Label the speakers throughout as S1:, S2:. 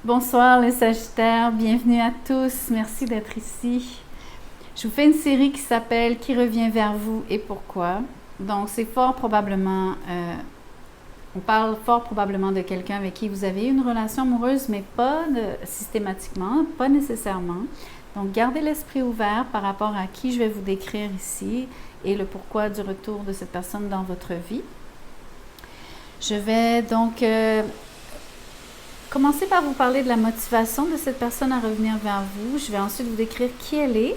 S1: Bonsoir les Sagittaires, bienvenue à tous, merci d'être ici. Je vous fais une série qui s'appelle Qui revient vers vous et pourquoi. Donc c'est fort probablement, on parle fort probablement de quelqu'un avec qui vous avez une relation amoureuse, mais pas systématiquement, pas nécessairement. Donc gardez l'esprit ouvert par rapport à qui je vais vous décrire ici et le pourquoi du retour de cette personne dans votre vie. Je vais donc commencer par vous parler de la motivation de cette personne à revenir vers vous. Je vais ensuite vous décrire qui elle est.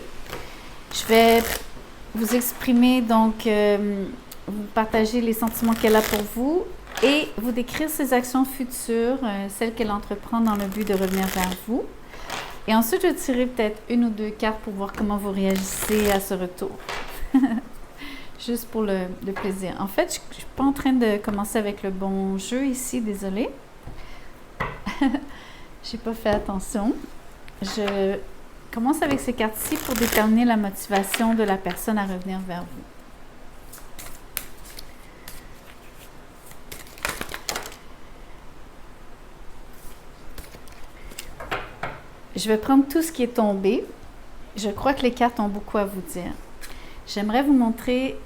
S1: Je vais vous exprimer, donc, vous partager les sentiments qu'elle a pour vous et vous décrire ses actions futures, celles qu'elle entreprend dans le but de revenir vers vous. Et ensuite, je tirerai peut-être une ou deux cartes pour voir comment vous réagissez à ce retour. Juste pour le plaisir. En fait, je ne suis pas en train de commencer avec le bon jeu ici, désolée. J'ai pas fait attention. Je commence avec ces cartes-ci pour déterminer la motivation de la personne à revenir vers vous. Je vais prendre tout ce qui est tombé. Je crois que les cartes ont beaucoup à vous dire. J'aimerais vous montrer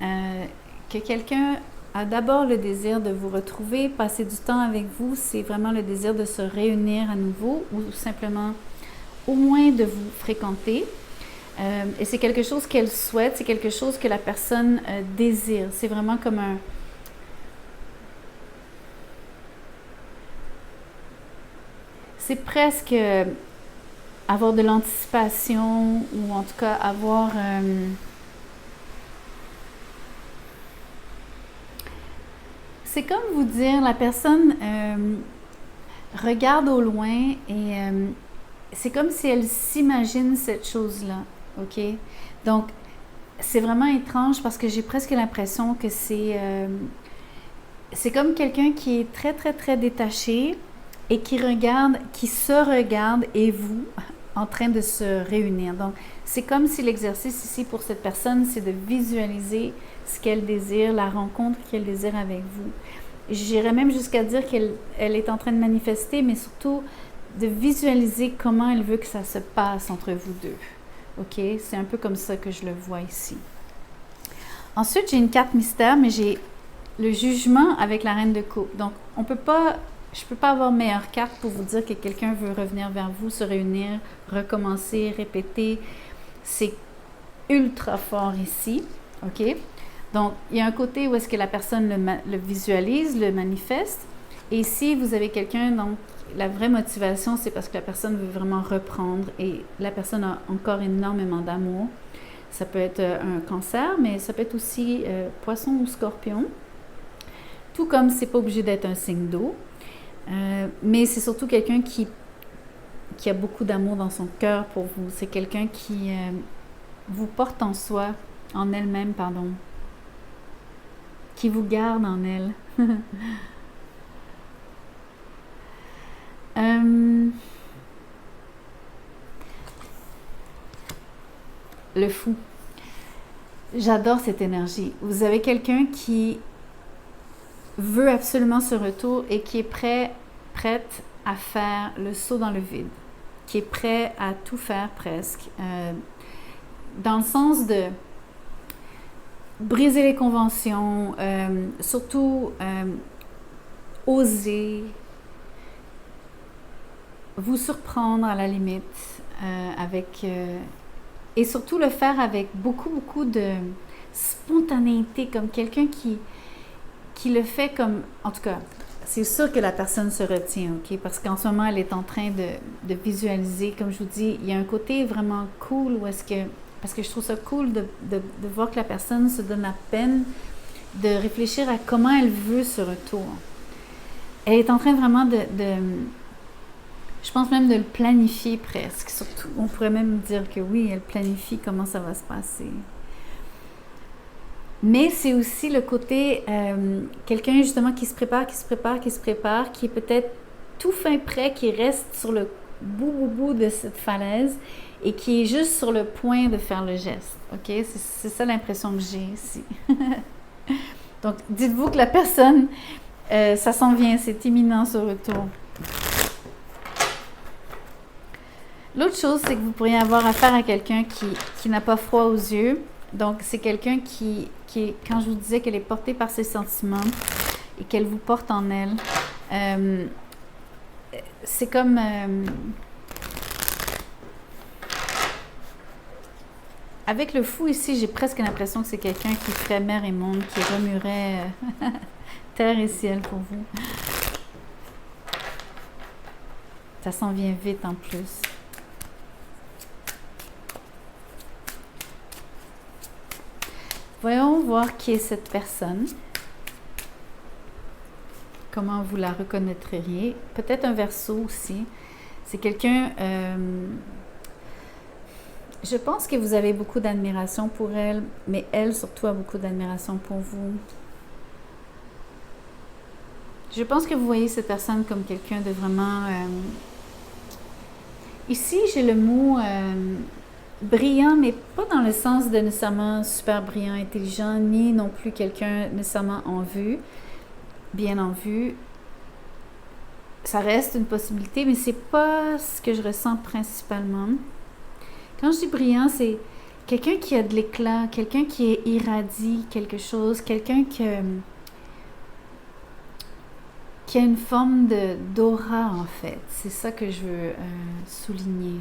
S1: que quelqu'un a d'abord le désir de vous retrouver, passer du temps avec vous, c'est vraiment le désir de se réunir à nouveau ou simplement au moins de vous fréquenter. Et c'est quelque chose qu'elle souhaite, c'est quelque chose que la personne désire. C'est vraiment comme un... C'est presque avoir de l'anticipation ou en tout cas avoir... C'est comme vous dire, la personne regarde au loin et c'est comme si elle s'imagine cette chose-là, ok? Donc, c'est vraiment étrange parce que j'ai presque l'impression que c'est comme quelqu'un qui est très, très, très détaché et qui se regarde et vous en train de se réunir. Donc, c'est comme si l'exercice ici pour cette personne, c'est de visualiser ce qu'elle désire, la rencontre qu'elle désire avec vous. J'irais même jusqu'à dire qu'elle est en train de manifester, mais surtout de visualiser comment elle veut que ça se passe entre vous deux. OK? C'est un peu comme ça que je le vois ici. Ensuite, j'ai une carte mystère, mais j'ai le jugement avec la reine de coupe. Donc, je ne peux pas avoir meilleure carte pour vous dire que quelqu'un veut revenir vers vous, se réunir, recommencer, répéter. C'est ultra fort ici. OK? Donc, il y a un côté où est-ce que la personne le visualise, le manifeste. Et si vous avez quelqu'un, donc, la vraie motivation, c'est parce que la personne veut vraiment reprendre et la personne a encore énormément d'amour. Ça peut être un cancer, mais ça peut être aussi poisson ou scorpion. Tout comme c'est pas obligé d'être un signe d'eau. Mais c'est surtout quelqu'un qui a beaucoup d'amour dans son cœur pour vous. C'est quelqu'un qui vous porte en soi, en elle-même, pardon. Qui vous garde en elle. Le fou. J'adore cette énergie. Vous avez quelqu'un qui veut absolument ce retour et qui est prête à faire le saut dans le vide. Qui est prêt à tout faire presque. Dans le sens de briser les conventions, surtout oser, vous surprendre à la limite, et surtout le faire avec beaucoup, beaucoup de spontanéité, comme quelqu'un qui le fait comme, en tout cas, c'est sûr que la personne se retient, ok? Parce qu'en ce moment, elle est en train de visualiser, comme je vous dis, il y a un côté vraiment cool où est-ce que... Parce que je trouve ça cool de voir que la personne se donne la peine de réfléchir à comment elle veut ce retour. Elle est en train vraiment je pense même de le planifier presque. Surtout, on pourrait même dire que oui, elle planifie comment ça va se passer. Mais c'est aussi le côté quelqu'un justement qui se prépare, qui est peut-être tout fin prêt, qui reste sur le bout de cette falaise et qui est juste sur le point de faire le geste. OK? C'est ça l'impression que j'ai ici. Donc, dites-vous que la personne, ça s'en vient, c'est imminent ce retour. L'autre chose, c'est que vous pourriez avoir affaire à quelqu'un qui n'a pas froid aux yeux. Donc, c'est quelqu'un qui est, quand je vous disais qu'elle est portée par ses sentiments et qu'elle vous porte en elle, c'est comme... avec le fou ici, j'ai presque l'impression que c'est quelqu'un qui ferait mer et monde, qui remuerait terre et ciel pour vous. Ça s'en vient vite en plus. Voyons voir qui est cette personne. Comment vous la reconnaîtriez. Peut-être un Verseau aussi. C'est quelqu'un... je pense que vous avez beaucoup d'admiration pour elle, mais elle surtout a beaucoup d'admiration pour vous. Je pense que vous voyez cette personne comme quelqu'un de vraiment... ici, j'ai le mot... brillant, mais pas dans le sens de nécessairement super brillant, intelligent, ni non plus quelqu'un nécessairement en vue, bien en vue. Ça reste une possibilité, mais c'est pas ce que je ressens principalement. Quand je dis brillant, c'est quelqu'un qui a de l'éclat, quelqu'un qui irradie quelque chose, quelqu'un qui a une forme d'aura en fait. C'est ça que je veux souligner.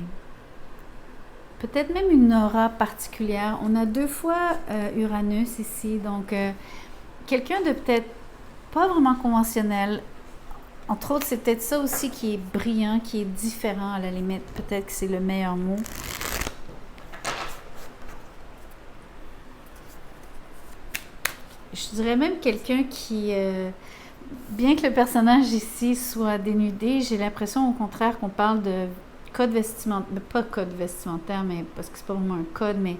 S1: Peut-être même une aura particulière. On a 2 fois Uranus ici, donc quelqu'un de peut-être pas vraiment conventionnel. Entre autres, c'est peut-être ça aussi qui est brillant, qui est différent à la limite. Peut-être que c'est le meilleur mot. Je dirais même quelqu'un qui, bien que le personnage ici soit dénudé, j'ai l'impression au contraire qu'on parle de code vestimentaire, pas code vestimentaire, mais parce que c'est pas vraiment un code, mais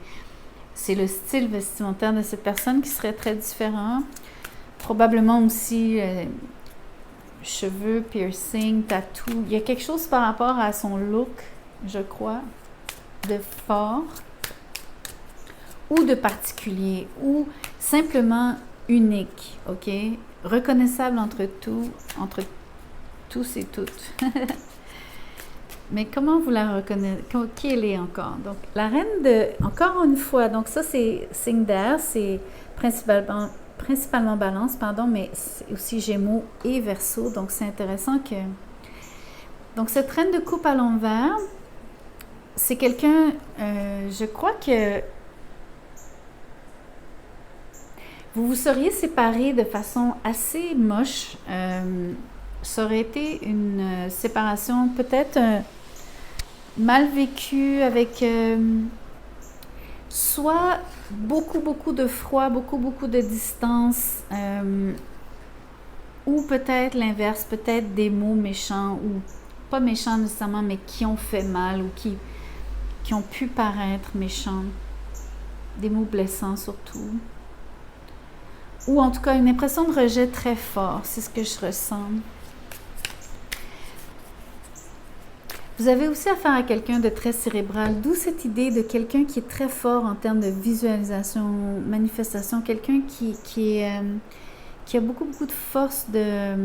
S1: c'est le style vestimentaire de cette personne qui serait très différent. Probablement aussi cheveux, piercing, tatou. Il y a quelque chose par rapport à son look, je crois, de fort ou de particulier ou simplement unique, ok? Reconnaissable entre tous et toutes. Mais comment vous la reconnaissez? Qui elle est encore? Donc, la reine de... Encore une fois, donc ça, c'est signe d'air, c'est principalement Balance, pardon, mais c'est aussi Gémeaux et Verseau. Donc, c'est intéressant que... Donc, cette reine de coupe à l'envers, c'est quelqu'un... je crois que... Vous vous seriez séparés de façon assez moche. Ça aurait été une séparation peut-être... mal vécu avec soit beaucoup de froid, beaucoup de distance, ou peut-être l'inverse, peut-être des mots méchants, ou pas méchants nécessairement, mais qui ont fait mal, ou qui ont pu paraître méchants, des mots blessants surtout, ou en tout cas une impression de rejet très fort, c'est ce que je ressens. Vous avez aussi affaire à quelqu'un de très cérébral, d'où cette idée de quelqu'un qui est très fort en termes de visualisation, manifestation, quelqu'un qui a beaucoup de force de...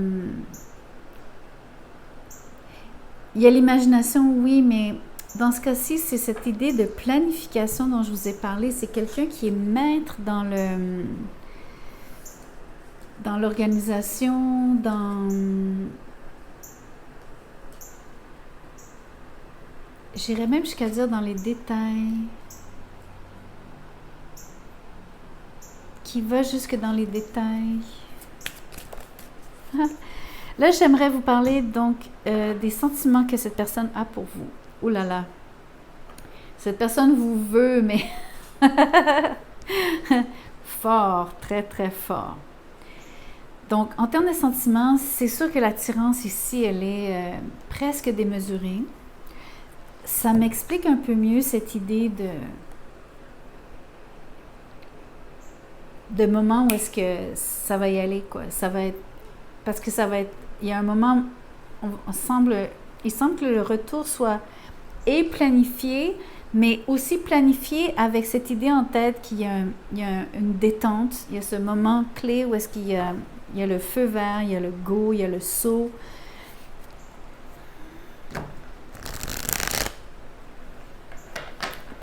S1: Il y a l'imagination, oui, mais dans ce cas-ci, c'est cette idée de planification dont je vous ai parlé. C'est quelqu'un qui est maître dans l'organisation, j'irais même jusqu'à dire dans les détails, qui va jusque dans les détails. Là, j'aimerais vous parler donc des sentiments que cette personne a pour vous. Ouh là là, cette personne vous veut, mais fort, très fort. Donc, en termes de sentiments, c'est sûr que l'attirance ici, elle est presque démesurée. Ça m'explique un peu mieux cette idée de moment où est-ce que ça va y aller, quoi. Ça va être... Parce que ça va être... Il y a un moment... il semble que le retour soit planifié, mais aussi planifié avec cette idée en tête qu'il y a une détente. Il y a ce moment clé où est-ce qu'il y a le feu vert, il y a le go, il y a le saut.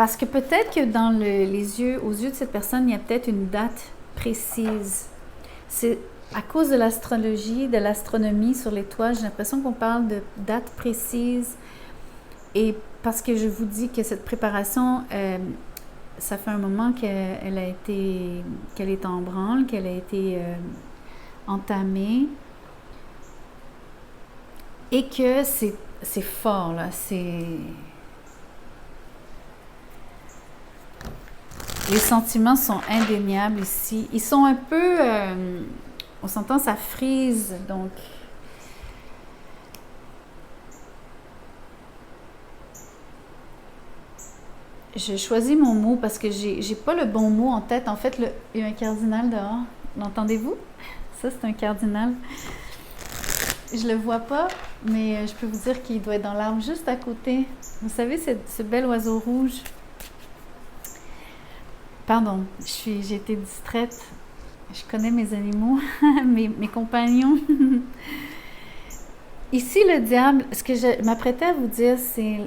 S1: Parce que peut-être que dans aux yeux de cette personne, il y a peut-être une date précise. C'est à cause de l'astrologie, de l'astronomie sur les toits, j'ai l'impression qu'on parle de date précise. Et parce que je vous dis que cette préparation, ça fait un moment qu'elle est en branle, qu'elle a été entamée. Et que c'est fort, là. Les sentiments sont indéniables ici. Ils sont un peu... on s'entend, ça frise, donc... Je choisis mon mot parce que j'ai pas le bon mot en tête. En fait, il y a un cardinal dehors. L'entendez-vous? Ça, c'est un cardinal. Je le vois pas, mais je peux vous dire qu'il doit être dans l'arbre juste à côté. Vous savez, ce bel oiseau rouge. Pardon, j'ai été distraite. Je connais mes animaux, mes compagnons. Ici, le diable, ce que je m'apprêtais à vous dire, c'est...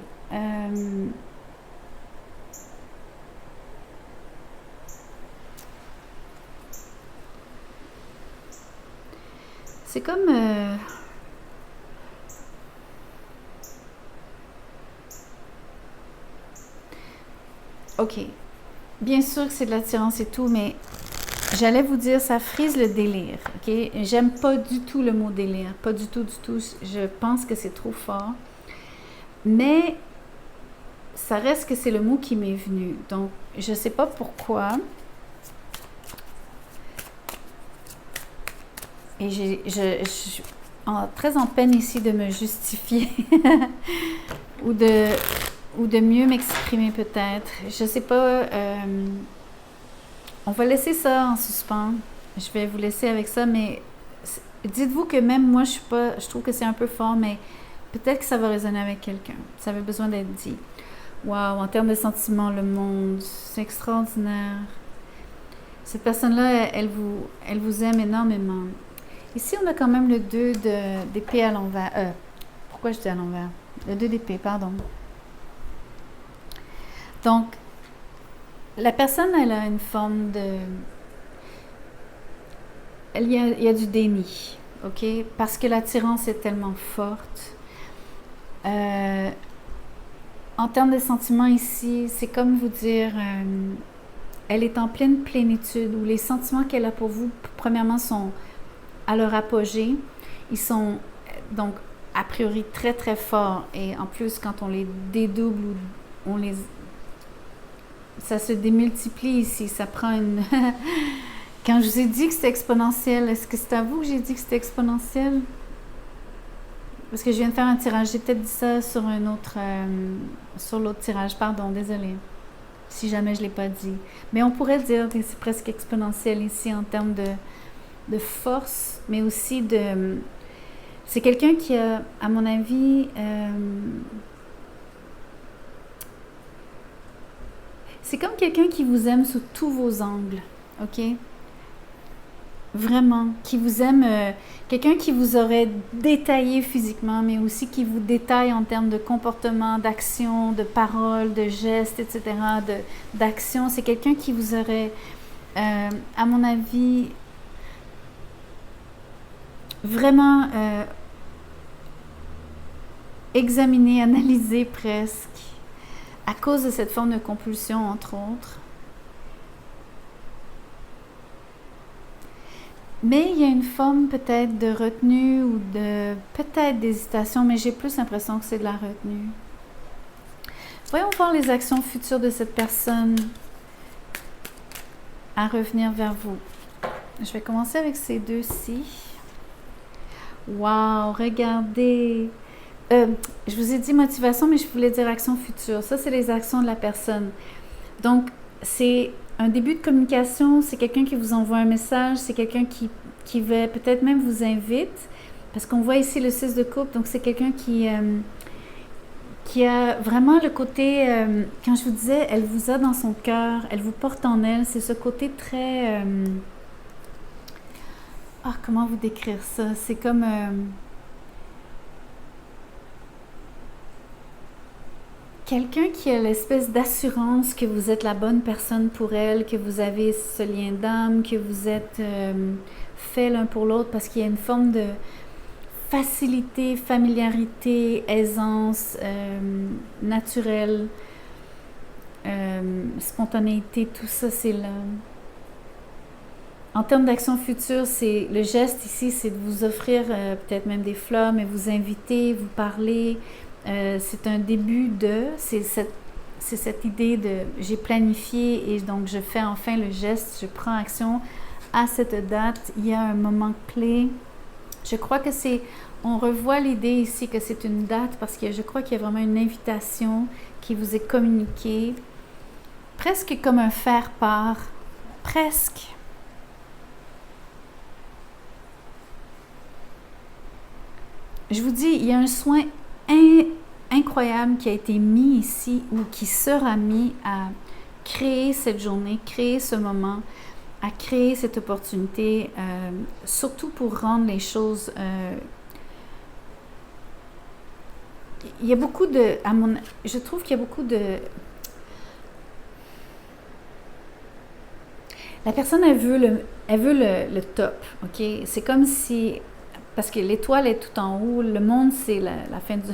S1: c'est comme... OK. Bien sûr que c'est de l'attirance et tout, mais j'allais vous dire, ça frise le délire, OK? J'aime pas du tout le mot délire. Pas du tout, du tout. Je pense que c'est trop fort. Mais ça reste que c'est le mot qui m'est venu. Donc, je sais pas pourquoi. Et je suis très en peine ici de me justifier ou de mieux m'exprimer peut-être. Je sais pas. On va laisser ça en suspens. Je vais vous laisser avec ça, mais dites-vous que même moi, je trouve que c'est un peu fort, mais peut-être que ça va résonner avec quelqu'un. Ça avait besoin d'être dit. Waouh, en termes de sentiments, le monde, c'est extraordinaire. Cette personne-là, elle vous aime énormément. Ici, on a quand même le 2 d'épée à l'envers. Pourquoi je dis à l'envers? Le 2 d'épée, pardon. Donc, la personne, elle a une forme de... Il y a du déni, OK? Parce que l'attirance est tellement forte. En termes de sentiments ici, c'est comme vous dire... elle est en pleine plénitude, où les sentiments qu'elle a pour vous, premièrement, sont à leur apogée. Ils sont donc a priori très très forts, et en plus quand on les dédouble ou ça se démultiplie ici, ça prend une... Quand je vous ai dit que c'était exponentiel, est-ce que c'est à vous que j'ai dit que c'était exponentiel? Parce que je viens de faire un tirage, j'ai peut-être dit ça sur un autre sur l'autre tirage, pardon, désolée si jamais je ne l'ai pas dit, mais on pourrait dire que c'est presque exponentiel ici en termes de force, mais aussi de... C'est quelqu'un qui a, à mon avis, c'est comme quelqu'un qui vous aime sous tous vos angles, OK? Vraiment, qui vous aime, quelqu'un qui vous aurait détaillé physiquement, mais aussi qui vous détaille en termes de comportement, d'action, de parole, de gestes, etc., d'action. C'est quelqu'un qui vous aurait, à mon avis, vraiment examiné, analysé presque, à cause de cette forme de compulsion, entre autres. Mais il y a une forme peut-être de retenue ou peut-être d'hésitation, mais j'ai plus l'impression que c'est de la retenue. Voyons voir les actions futures de cette personne à revenir vers vous. Je vais commencer avec ces deux-ci. Wow, regardez! Je vous ai dit motivation, mais je voulais dire action future. Ça, c'est les actions de la personne. Donc, c'est un début de communication, c'est quelqu'un qui vous envoie un message, c'est quelqu'un qui va peut-être même vous invite, parce qu'on voit ici le 6 de coupe, donc c'est quelqu'un qui a vraiment le côté, quand je vous disais, elle vous a dans son cœur, elle vous porte en elle, c'est ce côté très... comment vous décrire ça? C'est comme... quelqu'un qui a l'espèce d'assurance que vous êtes la bonne personne pour elle, que vous avez ce lien d'âme, que vous êtes fait l'un pour l'autre, parce qu'il y a une forme de facilité, familiarité, aisance, naturelle, spontanéité, tout ça, c'est là. En termes d'action future, c'est le geste ici, c'est de vous offrir peut-être même des fleurs, mais vous inviter, vous parler. C'est un début c'est cette idée de j'ai planifié et donc je fais enfin le geste, je prends action à cette date. Il y a un moment clé. Je crois que on revoit l'idée ici que c'est une date parce que je crois qu'il y a vraiment une invitation qui vous est communiquée, presque comme un faire-part, presque. Je vous dis, il y a un soin incroyable qui a été mis ici ou qui sera mis à créer cette journée, créer ce moment, à créer cette opportunité, surtout pour rendre les choses... il y a beaucoup de... je trouve qu'il y a beaucoup de... La personne, elle veut le top, OK? C'est comme si... Parce que l'étoile est tout en haut, le monde, c'est la fin du...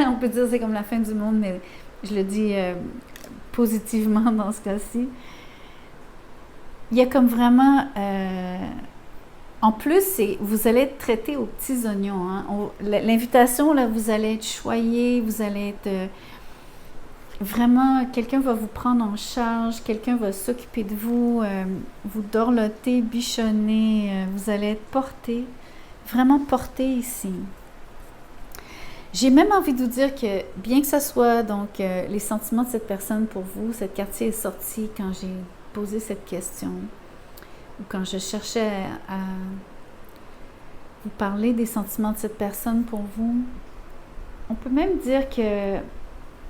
S1: On peut dire que c'est comme la fin du monde, mais je le dis positivement dans ce cas-ci. Il y a comme vraiment... en plus, vous allez être traité aux petits oignons. Hein? L'invitation, là, vous allez être choyé, vous allez être... vraiment, quelqu'un va vous prendre en charge, quelqu'un va s'occuper de vous, vous dorloter, bichonner, vous allez être porté. Vraiment porté ici. J'ai même envie de vous dire que bien que ce soit donc les sentiments de cette personne pour vous, cette carte est sortie quand j'ai posé cette question ou quand je cherchais à vous parler des sentiments de cette personne pour vous. On peut même dire que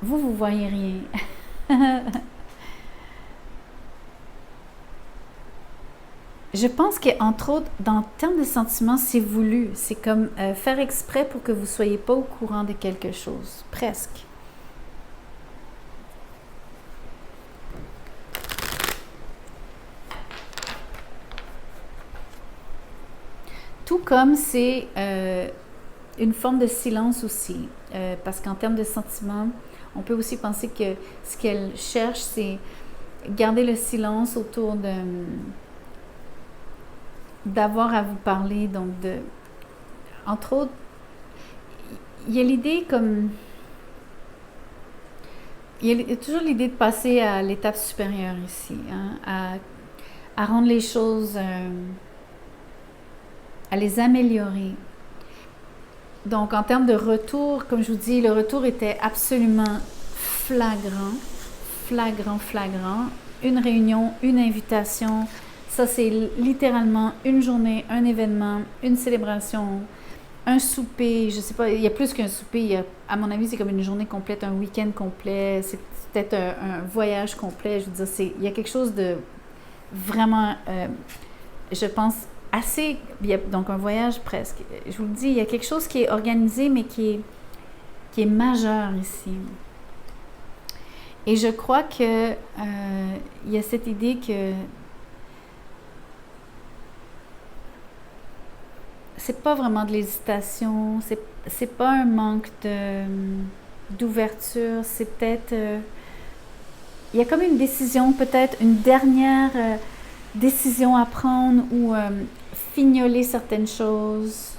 S1: vous voyez rien. Je pense qu'entre autres, dans le terme de sentiments, c'est voulu. C'est comme faire exprès pour que vous ne soyez pas au courant de quelque chose. Presque. Tout comme c'est une forme de silence aussi. Parce qu'en termes de sentiments, on peut aussi penser que ce qu'elle cherche, c'est garder le silence autour d'avoir à vous parler, donc entre autres, il y a l'idée comme, il y a toujours l'idée de passer à l'étape supérieure ici, hein, à rendre les choses, à les améliorer. Donc en termes de retour, comme je vous dis, le retour était absolument flagrant, une réunion, une invitation. Ça, c'est littéralement une journée, un événement, une célébration, un souper. Je sais pas, il y a plus qu'un souper. À mon avis, c'est comme une journée complète, un week-end complet. C'est peut-être un voyage complet. Je veux dire, il y a quelque chose de vraiment, je pense, assez... Donc, un voyage presque. Je vous le dis, il y a quelque chose qui est organisé, mais qui est majeur ici. Et je crois que il y a cette idée que c'est pas vraiment de l'hésitation, c'est pas un manque d'ouverture, c'est peut-être... il y a comme une décision, peut-être une dernière décision à prendre ou fignoler certaines choses,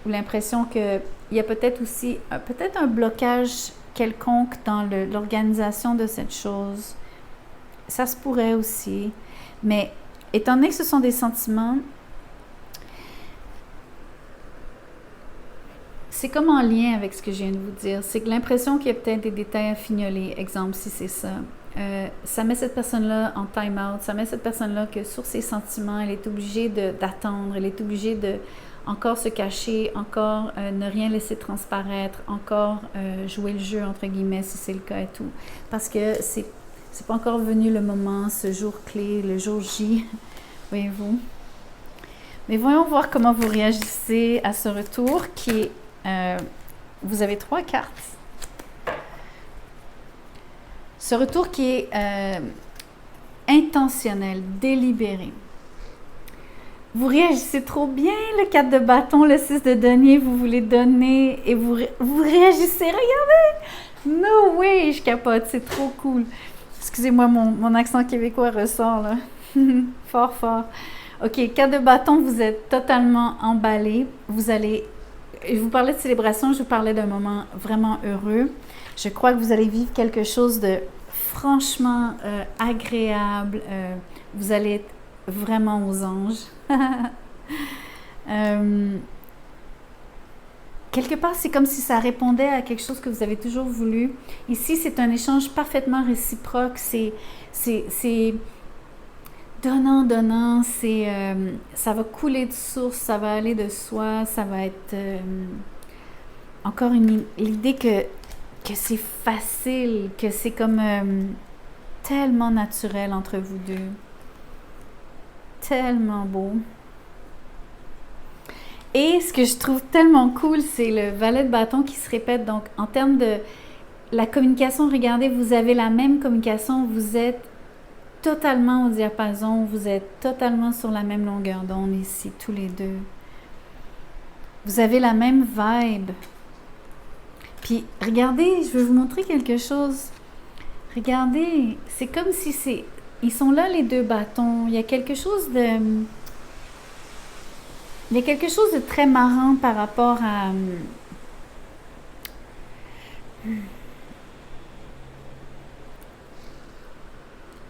S1: ou l'impression qu'il y a peut-être aussi peut-être un blocage quelconque dans l'organisation de cette chose. Ça se pourrait aussi, mais étant donné que ce sont des sentiments, c'est comme en lien avec ce que je viens de vous dire. C'est que l'impression qu'il y a peut-être des détails à fignoler. Exemple, si c'est ça. Ça met cette personne-là en time-out. Ça met cette personne-là que sur ses sentiments, elle est obligée d'attendre. Elle est obligée de encore se cacher, encore ne rien laisser transparaître, encore jouer le jeu, entre guillemets, si c'est le cas et tout. Parce que c'est pas encore venu le moment, ce jour clé, le jour J, voyez-vous. Mais voyons voir comment vous réagissez à ce retour qui est... vous avez 3 cartes. Ce retour qui est intentionnel, délibéré. Vous réagissez trop bien, le 4 de bâton, le 6 de denier, vous voulez donner et vous réagissez, regardez! No way, je capote, c'est trop cool. Excusez-moi, mon accent québécois ressort là. Fort, fort. OK, 4 de bâton, vous êtes totalement emballé. Je vous parlais de célébration, je vous parlais d'un moment vraiment heureux. Je crois que vous allez vivre quelque chose de franchement agréable. Vous allez être vraiment aux anges. Quelque part, c'est comme si ça répondait à quelque chose que vous avez toujours voulu. Ici, c'est un échange parfaitement réciproque. C'est donnant, ça va couler de source, ça va aller de soi, ça va être encore l'idée que c'est facile, que c'est comme tellement naturel entre vous deux. Tellement beau. Et ce que je trouve tellement cool, c'est le valet de bâton qui se répète. Donc, en termes de la communication, regardez, vous avez la même communication, vous êtes totalement au diapason, vous êtes totalement sur la même longueur d'onde ici, tous les deux. Vous avez la même vibe. Puis, regardez, je vais vous montrer quelque chose. Regardez, c'est comme si ils sont là, les deux bâtons. Il y a quelque chose de très marrant par rapport à...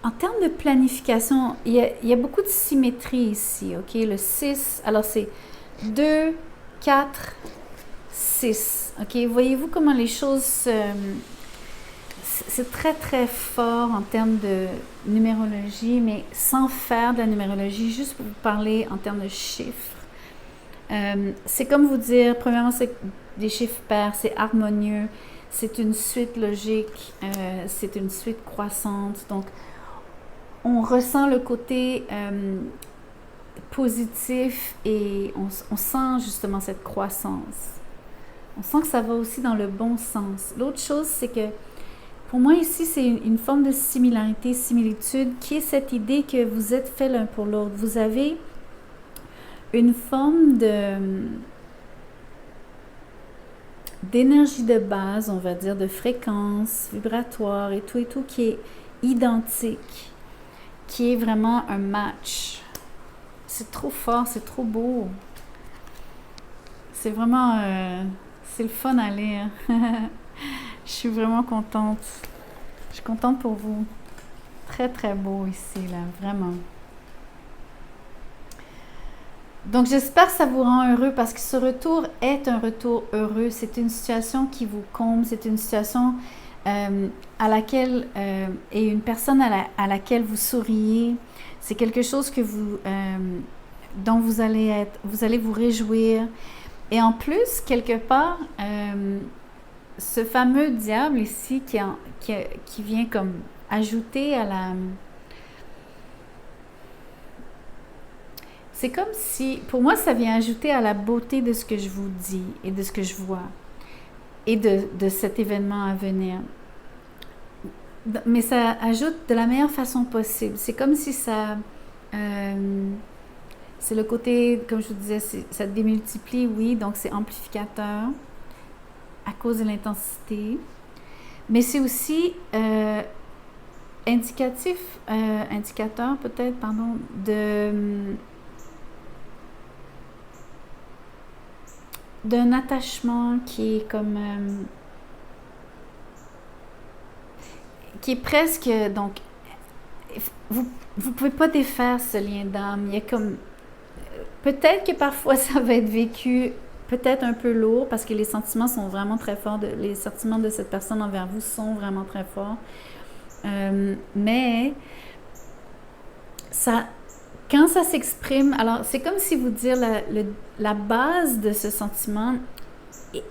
S1: En termes de planification, il y a beaucoup de symétrie ici, OK? Le 6, alors c'est 2, 4, 6, OK? Voyez-vous comment les choses... c'est très, très fort en termes de numérologie, mais sans faire de la numérologie, juste pour vous parler en termes de chiffres. C'est comme vous dire, premièrement, c'est des chiffres pairs, c'est harmonieux, c'est une suite logique, c'est une suite croissante. Donc, on ressent le côté positif et on sent justement cette croissance. On sent que ça va aussi dans le bon sens. L'autre chose, c'est que pour moi ici, c'est une forme de similarité, similitude, qui est cette idée que vous êtes faits l'un pour l'autre. Vous avez une forme d'énergie de base, on va dire, de fréquence vibratoire et tout qui est identique, qui est vraiment un match. C'est trop fort, c'est trop beau. C'est vraiment... c'est le fun à lire. Je suis vraiment contente. Je suis contente pour vous. Très, très beau ici, là, vraiment. Donc, j'espère que ça vous rend heureux parce que ce retour est un retour heureux. C'est une situation qui vous comble. C'est une situation à laquelle... et une personne à laquelle vous souriez. C'est quelque chose que dont vous allez vous réjouir. Et en plus, quelque part... ce fameux diable ici qui vient comme ajouter à la... C'est comme si, pour moi, ça vient ajouter à la beauté de ce que je vous dis et de ce que je vois et de cet événement à venir. Mais ça ajoute de la meilleure façon possible. C'est comme si ça... c'est le côté, comme je vous disais, ça démultiplie, oui, donc c'est amplificateur à cause de l'intensité, mais c'est aussi indicateur peut-être, pardon, d'un attachement qui est comme qui est presque, donc vous pouvez pas défaire ce lien d'âme. Il y a comme peut-être que parfois ça va être vécu peut-être un peu lourd parce que les sentiments sont vraiment très forts. Les sentiments de cette personne envers vous sont vraiment très forts. Mais ça, quand ça s'exprime, alors c'est comme si vous dire la base de ce sentiment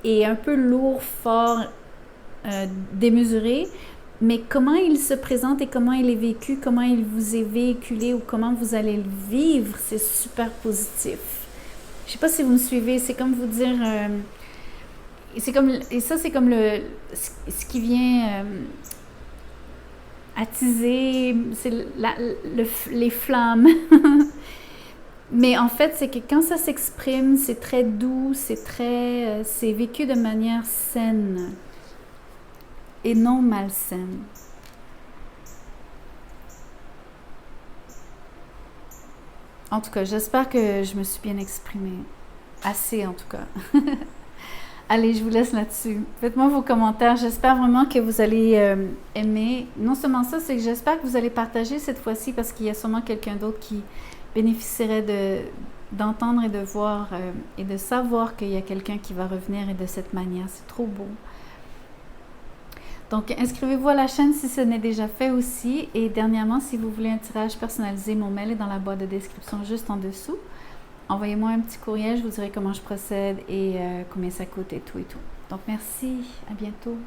S1: est un peu lourd, fort, démesuré, mais comment il se présente et comment il est vécu, comment il vous est véhiculé ou comment vous allez le vivre, c'est super positif. Je sais pas si vous me suivez, c'est comme vous dire, c'est comme, et ça c'est comme ce qui vient, attiser les flammes. Mais en fait, c'est que quand ça s'exprime, c'est très doux, c'est vécu de manière saine et non malsaine. En tout cas, j'espère que je me suis bien exprimée. Assez, en tout cas. Allez, je vous laisse là-dessus. Faites-moi vos commentaires. J'espère vraiment que vous allez aimer. Non seulement ça, c'est que j'espère que vous allez partager cette fois-ci parce qu'il y a sûrement quelqu'un d'autre qui bénéficierait d'entendre et de voir et de savoir qu'il y a quelqu'un qui va revenir et de cette manière. C'est trop beau. Donc, inscrivez-vous à la chaîne si ce n'est déjà fait aussi. Et dernièrement, si vous voulez un tirage personnalisé, mon mail est dans la boîte de description juste en dessous. Envoyez-moi un petit courriel, je vous dirai comment je procède et combien ça coûte et tout et tout. Donc, merci, à bientôt.